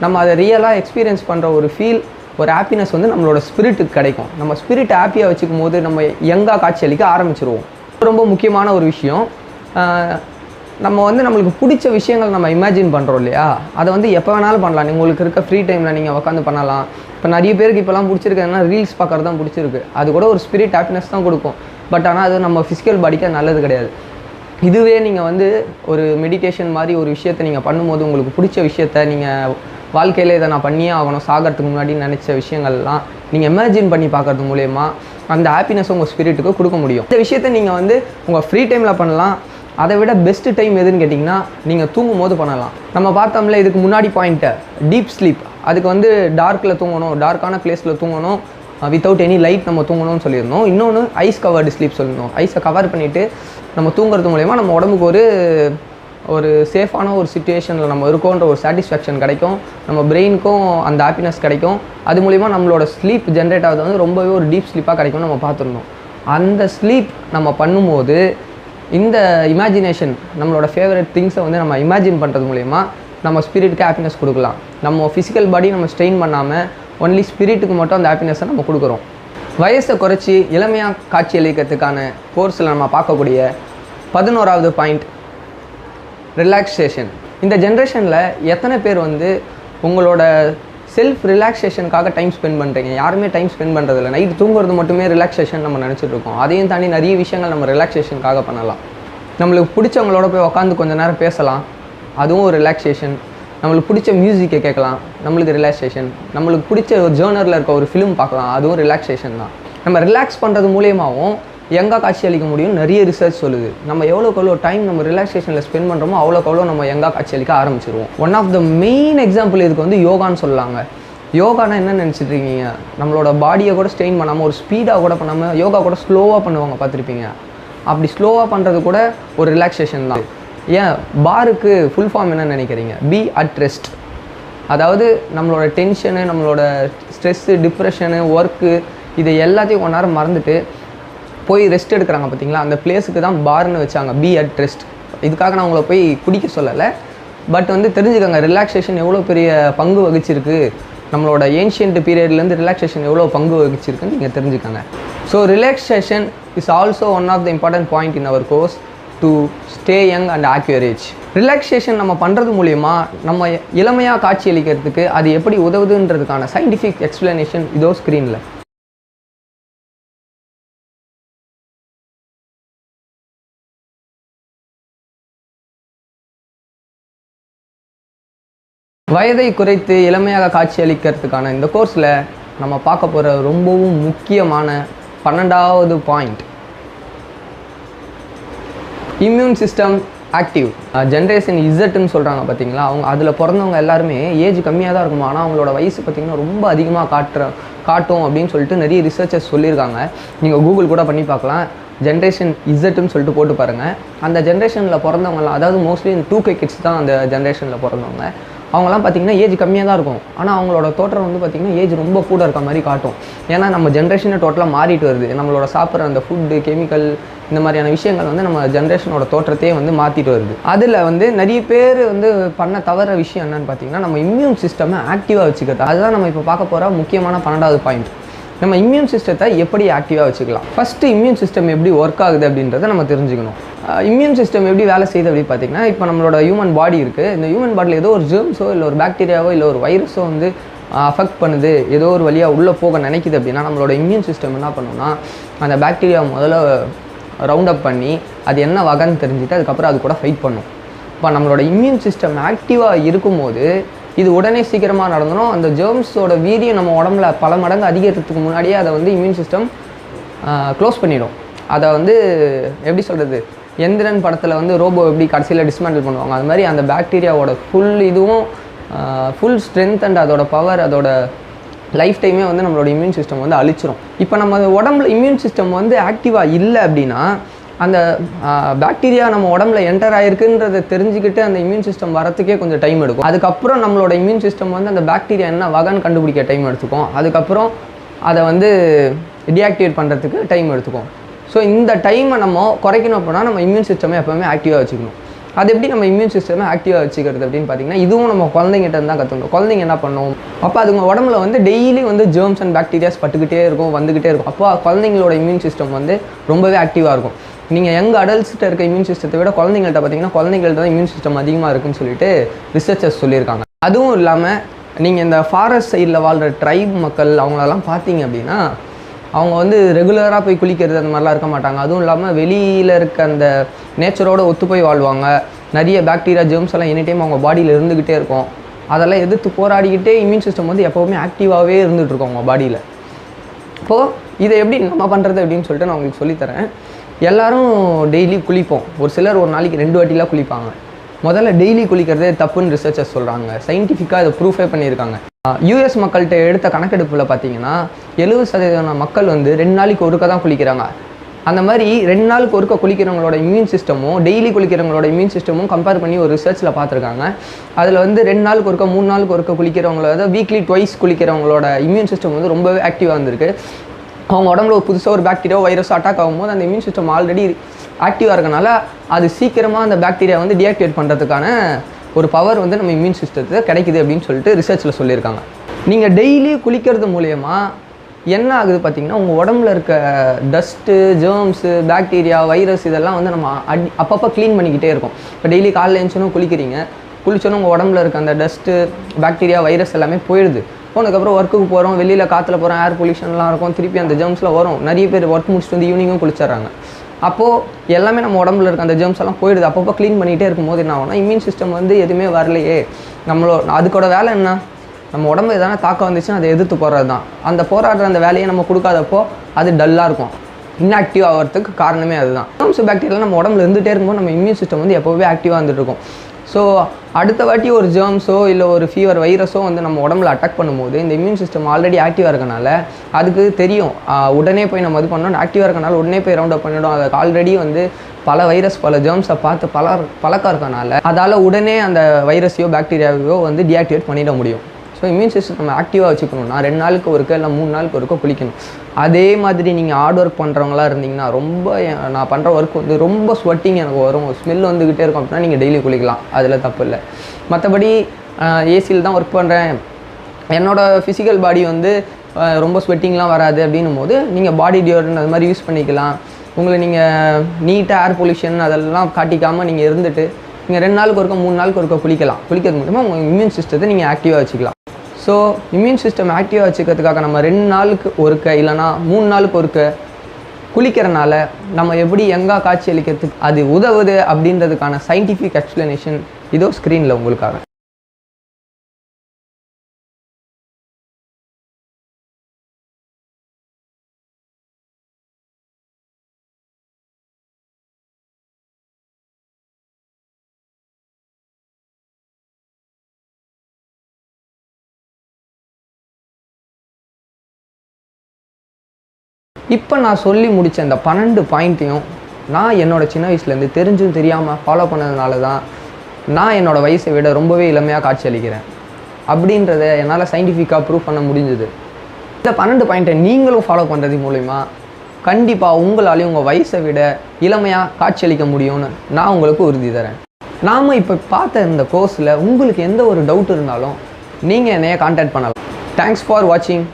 நம்ம அதை ரியலாக எக்ஸ்பீரியன்ஸ் பண்ணுற ஒரு ஃபீல், ஒரு ஹாப்பினஸ் வந்து நம்மளோட ஸ்பிரிட்டுக்கு கிடைக்கும். நம்ம ஸ்பிரிட் ஹாப்பியாக வச்சுக்கும் போது நம்ம யங்காக காட்சி அளிக்க ஆரம்பிச்சிருவோம். ரொம்ப முக்கியமான ஒரு விஷயம், நம்ம வந்து நம்மளுக்கு பிடிச்ச விஷயங்கள் நம்ம இமேஜின் பண்ணுறோம் இல்லையா, அதை வந்து எப்போ வேணாலும் பண்ணலாம். உங்களுக்கு இருக்க ஃப்ரீ டைமில் நீங்கள் உட்காந்து பண்ணலாம். இப்போ நிறைய பேருக்கு இப்போலாம் பிடிச்சிருக்குன்னா ரீல்ஸ் பார்க்குறது தான் பிடிச்சிருக்கு. அது கூட ஒரு ஸ்பிரிட் ஹாப்பினஸ் தான் கொடுக்கும். பட் ஆனால் அது நம்ம ஃபிசிக்கல் பாடிக்கு நல்லது கிடையாது. இதுவே நீங்கள் வந்து ஒரு மெடிடேஷன் மாதிரி ஒரு விஷயத்தை நீங்கள் பண்ணும்போது, உங்களுக்கு பிடிச்ச விஷயத்த நீங்கள் வாழ்க்கையில் இதை நான் பண்ணியே ஆகணும், சாகிறதுக்கு முன்னாடி நினச்ச விஷயங்கள்லாம் நீங்கள் இமேஜின் பண்ணி பார்க்குறது மூலயமா அந்த ஹாப்பினஸ் உங்கள் ஸ்பிரிட்டுக்கு கொடுக்க முடியும். இந்த விஷயத்தை நீங்கள் வந்து உங்கள் ஃப்ரீ டைமில் பண்ணலாம். அதை விட பெஸ்ட்டு டைம் எதுன்னு கேட்டிங்கன்னா, நீங்கள் தூங்கும் போது பண்ணலாம். நம்ம பார்த்தோம்ல இதுக்கு முன்னாடி பாயிண்ட்டை, டீப் ஸ்லீப். அதுக்கு வந்து டார்க்கில் தூங்கணும், டார்க்கான பிளேஸில் தூங்கணும், வித்தவுட் எனி லைட் நம்ம தூங்கணும்னு சொல்லியிருந்தோம். இன்னொன்று ஐஸ் கவர்டு ஸ்லீப் சொல்லியிருந்தோம். ஐஸை கவர் பண்ணிவிட்டு நம்ம தூங்குறது மூலயமா நம்ம உடம்புக்கு ஒரு சேஃபான ஒரு சிச்சுவேஷனில் நம்ம இருக்கோன்ற ஒரு சாட்டிஸ்ஃபேக்ஷன் கிடைக்கும். நம்ம பிரெயினுக்கும் அந்த ஹாப்பினஸ் கிடைக்கும். அது மூலிமா நம்மளோட ஸ்லீப் ஜென்ரேட் ஆகுது வந்து ரொம்பவே ஒரு டீப் ஸ்லீப்பாக கிடைக்கும். நம்ம பார்த்துருந்தோம். அந்த ஸ்லீப் நம்ம பண்ணும்போது இந்த இமேஜினேஷன், நம்மளோட ஃபேவரட் திங்ஸை வந்து நம்ம இமேஜின் பண்ணுறது மூலயமா நம்ம ஸ்பிரிட்டுக்கு ஹாப்பினஸ் கொடுக்கலாம். நம்ம ஃபிசிக்கல் பாடி நம்ம ஸ்ட்ரெயின் பண்ணாமல் ஒன்லி ஸ்பிரிட்டுக்கு மட்டும் அந்த ஹாப்பினஸை நம்ம கொடுக்குறோம். வயசை குறைச்சி இளமையாக காட்சி அளிக்கிறதுக்கான கோர்ஸில் நம்ம பார்க்கக்கூடிய 11வது பாயிண்ட், ரிலாக்ஸேஷன். இந்த ஜென்ரேஷனில் எத்தனை பேர் வந்து உங்களோட செல்ஃப் ரிலாக்ஸேஷனுக்காக டைம் ஸ்பெண்ட் பண்ணுறீங்க? யாருமே டைம் ஸ்பெண்ட் பண்ணுறதில்ல. நைட்டு தூங்குறது மட்டுமே ரிலாக்ஸேஷன் நம்ம நினச்சிட்டு இருக்கோம். அதையும் தாண்டி நிறைய விஷயங்கள் நம்ம ரிலாக்ஸேஷனுக்காக பண்ணலாம். நம்மளுக்கு பிடிச்சவங்களோட போய் உட்காந்து கொஞ்சம் நேரம் பேசலாம், அதுவும் ஒரு ரிலாக்ஸேஷன். நம்மளுக்கு பிடிச்ச மியூசிக்கை கேட்கலாம், நம்மளுக்கு ரிலாக்ஸேஷன். நம்மளுக்கு பிடிச்ச ஒரு ஜேர்னரில் இருக்க ஒரு ஃபிலிம் பார்க்கலாம், அதுவும் ரிலாக்ஸேஷன் தான். நம்ம ரிலாக்ஸ் பண்ணுறது மூலியமாகவும் யங்காக காட்சி அளிக்க முடியும். நிறைய ரிசர்ச் சொல்லுது. நம்ம எவ்வளோக்கு எவ்வளோ டைம் நம்ம ரிலாக்ஸேஷனில் ஸ்பெண்ட் பண்ணுறோமோ அவ்வளோக்கு எவ்வளோ நம்ம யங்காக காட்சி அளிக்க ஆரம்பிச்சிருவோம். One of the main example இதுக்கு வந்து யோகான்னு சொல்லலாங்க. யோகானா என்ன நினச்சிட்டு இருக்கீங்க? நம்மளோட பாடியை கூட ஸ்ட்ரெயின் பண்ணாமல், ஒரு ஸ்பீடாக கூட பண்ணாமல், யோகா கூட ஸ்லோவாக பண்ணுவாங்க, பார்த்துருப்பீங்க. அப்படி ஸ்லோவாக பண்ணுறது கூட ஒரு ரிலாக்ஸேஷன் தான். ஏன் பாருக்கு ஃபுல் ஃபார்ம் என்னன்னு நினைக்கிறீங்க? Be at rest. அதாவது நம்மளோட டென்ஷனு, நம்மளோட ஸ்ட்ரெஸ்ஸு, டிப்ரெஷனு, ஒர்க்கு, இதை எல்லாத்தையும் கொஞ்ச நேரம் மறந்துட்டு போய் ரெஸ்ட் எடுக்கிறாங்க பார்த்தீங்களா, அந்த பிளேஸுக்கு தான் பார்னு வச்சாங்க, பி அட் ரெஸ்ட். இதுக்காக நான் உங்களை போய் குடிக்க சொல்லலை. பட் வந்து தெரிஞ்சுக்கோங்க, ரிலாக்ஸேஷன் எவ்வளோ பெரிய பங்கு வகிச்சிருக்கு, நம்மளோட ஏன்ஷியன்ட் பீரியட்லேருந்து ரிலாக்ஸேஷன் எவ்வளோ பங்கு வகிச்சிருக்குன்னு நீங்கள் தெரிஞ்சுக்கோங்க. So relaxation is also one of the important point in our course to stay young and courage. Relaxation நம்ம பண்ணுறது மூலயமா நம்ம இளமையாக காட்சி அளிக்கிறதுக்கு அது எப்படி உதவுதுன்றதுக்கான சயின்டிஃபிக் எக்ஸ்பிளனேஷன் இதோ ஸ்க்ரீனில். வயதை குறைத்து இளமையாக காட்சி அளிக்கிறதுக்கான இந்த கோர்ஸில் நம்ம பார்க்க போகிற ரொம்பவும் முக்கியமான 12வது point, immune system active. Generation இசட்னு சொல்கிறாங்க பார்த்தீங்களா, அவங்க அதில் பிறந்தவங்க எல்லாருமே ஏஜ் கம்மியாக தான் இருக்கும், ஆனால் அவங்களோட வயசு பார்த்திங்கன்னா ரொம்ப அதிகமாக காட்டும் அப்படின்னு சொல்லிட்டு நிறைய ரிசர்ச்சர்ஸ் சொல்லியிருக்காங்க. நீங்கள் கூகுள் கூட பண்ணி பார்க்கலாம். ஜென்ரேஷன் இசட்னு சொல்லிட்டு போட்டு பாருங்கள். அந்த ஜென்ரேஷனில் பிறந்தவங்கலாம், அதாவது மோஸ்ட்லி 2K கிட்ஸ் தான் அந்த ஜென்ரேஷனில் பிறந்தவங்க. அவங்களாம் பார்த்திங்கன்னா ஏஜ் கம்மியாக தான் இருக்கும், ஆனால் அவங்களோட தோற்றம் வந்து பார்த்திங்கன்னா ஏஜ் ரொம்ப கூட இருக்க மாதிரி காட்டும். ஏன்னா நம்ம ஜென்ரேஷனை டோட்டலாக மாறிட்டு வருது. நம்மளோட சாப்பிட்ற அந்த ஃபுட்டு, கெமிக்கல், இந்த மாதிரியான விஷயங்கள் வந்து நம்ம ஜென்ரேஷனோட தோற்றத்தையே வந்து மாற்றிட்டு வருது. அதில் வந்து நிறைய பேர் வந்து பண்ண தவற விஷயம் என்னென்னு பார்த்திங்கன்னா, நம்ம இம்யூன் சிஸ்டமை ஆக்டிவாக வச்சுக்கிறது. அதுதான் நம்ம இப்போ பார்க்க போகிற முக்கியமான 12வது பாயிண்ட். நம்ம இம்யூன் சிஸ்டத்தை எப்படி ஆக்டிவாக வச்சுக்கலாம். ஃபஸ்ட்டு இம்யூன் சிஸ்டம் எப்படி ஒர்க் ஆகுது அப்படின்றத நம்ம தெரிஞ்சுக்கணும். இம்யூன் சிஸ்டம் எப்படி வேலை செய்யுது அப்படின்னு பார்த்திங்கன்னா, இப்போ நம்மளோட ஹியூமன் பாடி இருக்குது. இந்த ஹியூமன் பாடியில் ஏதோ ஒரு ஜெர்ம்ஸோ இல்லை ஒரு பாக்டீரியாவோ இல்லை ஒரு வைரஸோ வந்து அஃபெக்ட் பண்ணுது, ஏதோ ஒரு வழியாக உள்ளே போக நினைக்குது அப்படின்னா, நம்மளோட இம்யூன் சிஸ்டம் என்ன பண்ணுன்னா, அந்த பாக்டீரியா முதல்ல ரவுண்ட் அப் பண்ணி அது என்ன வகைன்னு தெரிஞ்சுட்டு அதுக்கப்புறம் அது கூட ஃபைட் பண்ணும். இப்போ நம்மளோட இம்யூன் சிஸ்டம் ஆக்டிவாக இருக்கும்போது இது உடனே சீக்கிரமாக நடந்துடும். அந்த ஜெர்ம்ஸோட வீரியம் நம்ம உடம்புல பல மடங்கு அதிகரிக்கிறதுக்கு முன்னாடியே அதை வந்து இம்யூன் சிஸ்டம் க்ளோஸ் பண்ணிடும். அதை வந்து எப்படி சொல்கிறது, எந்திரன் படத்தில் வந்து ரோபோ எப்படி கடைசியில் டிஸ்மேண்டில் பண்ணுவாங்க, அது மாதிரி அந்த பாக்டீரியாவோட ஃபுல் ஸ்ட்ரென்த் அண்ட் அதோட பவர், அதோட லைஃப் டைமே வந்து நம்மளோட இம்யூன் சிஸ்டம் வந்து அழிச்சிரும். இப்போ நம்ம உடம்புல இம்யூன் சிஸ்டம் வந்து ஆக்டிவாக இல்லை அப்படின்னா அந்த பாக்டீரியா நம்ம உடம்புல என்டர் ஆகிருக்குன்றதை தெரிஞ்சுக்கிட்டு அந்த இம்யூன் சிஸ்டம் வரத்துக்கே கொஞ்சம் டைம் எடுக்கும். அதுக்கப்புறம் நம்மளோட இம்யூன் சிஸ்டம் வந்து அந்த பாக்டீரியா என்ன வகைன்னு கண்டுபிடிக்க டைம் எடுத்துக்கும். அதுக்கப்புறம் அதை வந்து டீஆக்டிவேட் பண்ணுறதுக்கு டைம் எடுத்துக்கும். ஸோ இந்த டைமை நம்ம குறைக்கணும் அப்படின்னா நம்ம இம்யூன் சிஸ்டமை எப்போவுமே ஆக்டிவாக வச்சுக்கணும். அது எப்படி நம்ம இம்யூன் சிஸ்டமை ஆக்டிவாக வச்சுக்கிறது அப்படின்னு பார்த்தீங்கன்னா, இதுவும் நம்ம குழந்தைங்கிட்ட தான் கற்றுக்கணும். குழந்தைங்க என்ன பண்ணுவோம், அப்போ அதுங்க உடம்புல வந்து டெய்லி வந்து ஜெர்ம்ஸ் அண்ட் பாக்டீரியாஸ் பட்டுக்கிட்டே இருக்கும், வந்துக்கிட்டே இருக்கும். அப்போ குழந்தைங்களோட இம்யூன் சிஸ்டம் வந்து ரொம்பவே ஆக்டிவாக இருக்கும். நீங்கள் யங் அடல்ட்ஸ்கிட்ட இருக்க இம்யூன் சிஸ்டத்தை விட குழந்தைங்கள்ட்ட பார்த்தீங்கன்னா குழந்தைங்கள்ட்ட தான் இம்யூன் சிஸ்டம் அதிகமாக இருக்குன்னு சொல்லிட்டு ரிசர்ச்சர்ஸ் சொல்லியிருக்காங்க. அதுவும் இல்லாமல் நீங்கள் இந்த ஃபாரஸ்ட் சைடில் வாழ்கிற ட்ரைப் மக்கள் அவங்களெல்லாம் பார்த்தீங்க அப்படின்னா அவங்க வந்து ரெகுலராக போய் குளிக்கிறது அந்த மாதிரிலாம் இருக்க மாட்டாங்க. அதுவும் இல்லாமல் வெளியில் இருக்க அந்த நேச்சரோடு ஒத்து போய் வாழ்வாங்க. நிறைய பாக்டீரியா ஜெர்ம்ஸ் எல்லாம் எனி டைம் அவங்க பாடியில் இருந்துக்கிட்டே இருக்கும். அதெல்லாம் எதிர்த்து போராடிக்கிட்டே இம்யூன் சிஸ்டம் வந்து எப்போவுமே ஆக்டிவாகவே இருந்துகிட்ருக்கோம் அவங்க பாடியில். இப்போது இதை எப்படி நம்ம பண்ணுறது அப்படின்னு சொல்லிட்டு நான் உங்களுக்கு சொல்லித்தரேன். எல்லோரும் டெய்லி குளிப்போம். ஒரு சிலர் ஒரு நாளைக்கு 2 வாட்டிலாம் குளிப்பாங்க. முதல்ல டெய்லி குளிக்கிறதே தப்புன்னு ரிசர்ச்சர்ஸ் சொல்கிறாங்க. சயின்டிஃபிக்காக அதை ப்ரூஃபே பண்ணியிருக்காங்க. யூஎஸ் மக்கள்கிட்ட எடுத்த கணக்கெடுப்பில் பார்த்தீங்கன்னா 70% மக்கள் வந்து 2 நாளைக்கு ஒருக்க தான் குளிக்கிறாங்க. அந்த மாதிரி 2 நாளுக்கு ஒருக்க குளிக்கிறவங்களோட இம்யூன் சிஸ்டமும் டெய்லி குளிக்கிறவங்களோட இம்யூன் சிஸ்டமும் கம்பேர் பண்ணி ஒரு ரிசர்ச்சில் பார்த்துருக்காங்க. அதில் வந்து 2 நாளுக்கு ஒருக்க 3 நாளுக்கு ஒருக்க குளிக்கிறவங்களோட வீக்லி ட்வைஸ் குளிக்கிறவங்களோட இம்யூன் சிஸ்டம் வந்து ரொம்பவே ஆக்டிவாக இருந்திருக்கு. அவங்க உடம்புல புதுசாக ஒரு பாக்டீரியா வைரஸ் அட்டாக் ஆகும்போது அந்த இம்யூன் சிஸ்டம் ஆல்ரெடி ஆக்டிவாக இருக்கனால அது சீக்கிரமாக அந்த பாக்டீரியா வந்து டீஆக்டிவேட் பண்ணுறதுக்கான ஒரு பவர் வந்து நம்ம இம்யூன் சிஸ்டத்தை கிடைக்குது அப்படின்னு சொல்லிட்டு ரிசர்ச்சில் சொல்லியிருக்காங்க. நீங்கள் டெய்லி குளிக்கிறது மூலயமா என்ன ஆகுது பார்த்தீங்கன்னா, உங்கள் உடம்புல இருக்க டஸ்ட்டு, ஜெர்ம்ஸு, பாக்டீரியா, வைரஸ் இதெல்லாம் வந்து நம்ம அப்பப்போ க்ளீன் பண்ணிக்கிட்டே இருக்கோம். இப்போ டெய்லி காலையில் எழுந்துச்சோன்னு குளிச்சோன்னு உங்கள் உடம்புல இருக்க அந்த டஸ்ட்டு, பாக்டீரியா, வைரஸ் எல்லாமே போயிடுது. போனதுக்கப்புறம் ஒர்க்குக்கு போகிறோம், வெளியில் காற்றுல போகிறோம், ஏர் பொல்யூஷன்லாம் இருக்கும், திருப்பி அந்த ஜெர்ம்ஸ்லாம் வரும். நிறைய பேர் ஒர்க் முடிச்சுட்டு வந்து ஈவினிங்கும் குளிச்சிட்றாங்க. அப்போது எல்லாமே நம்ம உடம்புல இருக்க அந்த ஜெர்ம்ஸ் எல்லாம் போயிடுது. அப்பப்போ க்ளீன் பண்ணிகிட்டே இருக்கும்போது என்ன ஆகும்னா, இம்யூன் சிஸ்டம் வந்து எதுவுமே வரலையே, அதுக்கோட வேலை என்ன, நம்ம உடம்பு எதனா தாக்கம் வந்துச்சுன்னா அதை எதிர்த்து போகிறது தான். அந்த போராடுற அந்த வேலையை நம்ம கொடுக்காதப்போ அது டல்லாக இருக்கும். இன்ஆக்டிவ் ஆகிறதுக்கு காரணமே அதுதான். ஜெர்ம்ஸ் பாக்டீரியா நம்ம உடம்புல இருந்துகிட்டே இருக்கும்போது நம்ம இம்யூன் சிஸ்டம் வந்து எப்போவே ஆக்டிவாக இருந்துகிட்டு இருக்கும். ஸோ அடுத்த வாட்டி ஒரு ஜெர்ம்ஸோ இல்லை ஒரு ஃபீவர் வைரஸோ வந்து நம்ம உடம்புல அட்டாக் பண்ணும்போது இந்த இம்யூன் சிஸ்டம் ஆல்ரெடி ஆக்டிவாக இருக்கனால அதுக்கு தெரியும், உடனே போய் நம்ம இது பண்ணோம். ஆக்டிவாக இருக்கனால உடனே போய் ரவுண்ட் அப் பண்ணிவிடும். அதுக்கு ஆல்ரெடி வந்து பல வைரஸ் பல ஜெர்ம்ஸை பார்த்து பழக்கம் இருக்கனால அதால் உடனே அந்த வைரஸையோ பாக்டீரியாவையோ வந்து டீஆக்டிவேட் பண்ணிட முடியும். ஸோ இம்யூன் சிஸ்டம் நம்ம ஆக்டிவாக வச்சுக்கணும்னா 2 நாளுக்கு ஒருக்க இல்லை 3 நாளுக்கு ஒருக்க குளிக்கணும். அதே மாதிரி நீங்கள் ஹார்ட் ஒர்க் பண்ணுறவங்களா இருந்தீங்கன்னா, நான் பண்ணுற ஒர்க் வந்து ரொம்ப ஸ்வெட்டிங் எனக்கு வரும், ஸ்மெல் வந்துக்கிட்டே இருக்கும் அப்படின்னா நீங்கள் டெய்லி குளிக்கலாம், அதில் தப்பு இல்லை. மற்றபடி ஏசியில் தான் ஒர்க் பண்ணுறேன், என்னோடய ஃபிசிக்கல் பாடி வந்து ரொம்ப ஸ்வெட்டிங்லாம் வராது அப்படின்னும் போது நீங்கள் பாடி டியோட்ரண்ட் அது மாதிரி யூஸ் பண்ணிக்கலாம். உங்களை நீங்கள் நீட்டாக ஏர் பொல்யூஷன் அதெல்லாம் காட்டிக்காமல் நீங்கள் இருந்துட்டு நீங்கள் 2 நாளுக்கு ஒருக்க 3 நாளுக்கு ஒருக்க குளிக்கிறது மூலமாக உங்கள் இம்யூன் சிஸ்டத்தை நீங்கள் ஆக்டிவாக வச்சுக்கலாம். ஸோ இம்யூன் சிஸ்டம் ஆக்டிவாக வச்சுக்கிறதுக்காக நம்ம 2 நாளுக்கு ஒருக்க இல்லைனா 3 நாளுக்கு ஒருக்க குளிக்கிறனால நம்ம எப்படி யங்காக காட்சி அளிக்கிறதுக்கு அது உதவுது அப்படின்றதுக்கான சயின்டிஃபிக் எக்ஸ்ப்ளனேஷன் இதோ ஸ்க்ரீனில் உங்களுக்காக. இப்போ நான் சொல்லி முடித்த இந்த 12 பாயிண்ட்டையும் நான் என்னோடய சின்ன வயசுலேருந்து தெரிஞ்சும் தெரியாமல் ஃபாலோ பண்ணதுனால தான் நான் என்னோடய வயசை விட ரொம்பவே இளமையாக காட்சி அளிக்கிறேன் அப்படின்றத என்னால் சயின்டிஃபிக்காக ப்ரூவ் பண்ண முடிஞ்சுது. இந்த 12 பாயிண்ட்டை நீங்களும் ஃபாலோ பண்ணுறது மூலிமா கண்டிப்பாக உங்களாலேயும் உங்கள் வயசை விட இளமையாக காட்சி அளிக்க முடியும்னு நான் உங்களுக்கு உறுதி தரேன். நாம் இப்போ பார்த்த இந்த கோர்ஸில் உங்களுக்கு எந்த ஒரு டவுட் இருந்தாலும் நீங்கள் என்னைய கான்டாக்ட் பண்ணலாம். தேங்க்ஸ் ஃபார் வாட்சிங்.